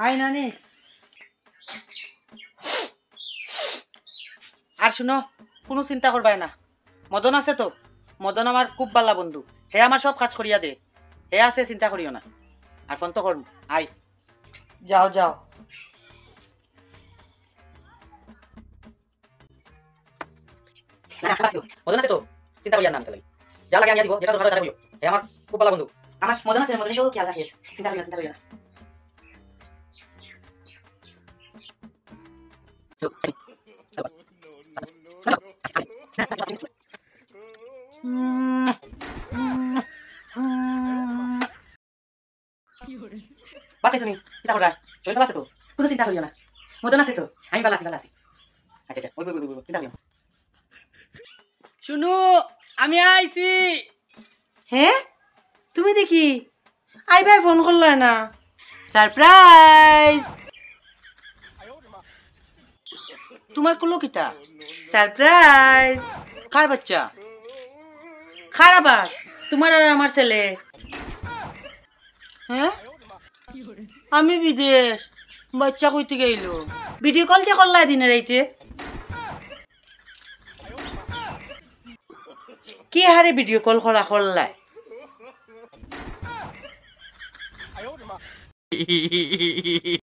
I নানি। আর শুনো, কোনো চিন্তা করবাই না, মদন আছে তো। মদন আমার খুব বালা বন্ধু, হে আমার সব কাজ করিয়া দে। হে আছে, চিন্তা করিও না। আর ফোন তো করম। আই যাও যাও। মদন আছে তো, চিন্তা করিয়া না। আমি যা লাগে আমি দিব, যেটা দরকার তারা বলিও। হে আমার খুব বালা বন্ধু। আমার মদন আছে, মদনের সব খেয়াল রাখে। চিন্তা করিও না, চিন্তা করিও না। বাতাইছো নি? চিন্তা করবা, শরীর ভালো আছে তো, কোনো চিন্তা করিও না। মদন আছে তো, আমি ভালো আছি, ভালো আছি। আচ্ছা আচ্ছা, ওই চিন্তা করিও না। শুনু, আমি আইছি। হ্যাঁ, তুমি দেখি আই ভাই ফোন করলে না? সারপ্রাইজ। তোমার কলো কিটা? সারপ্রাইজ। কার বাচ্চা? খারাপ। তোমার আর আমার ছেলে। হ্যাঁ, আমি বিদেশ। বাচ্চা কইতে গেল? ভিডিও কল যে করলা দিনে রাইতে? কি হারে ভিডিও কল করা করলাই?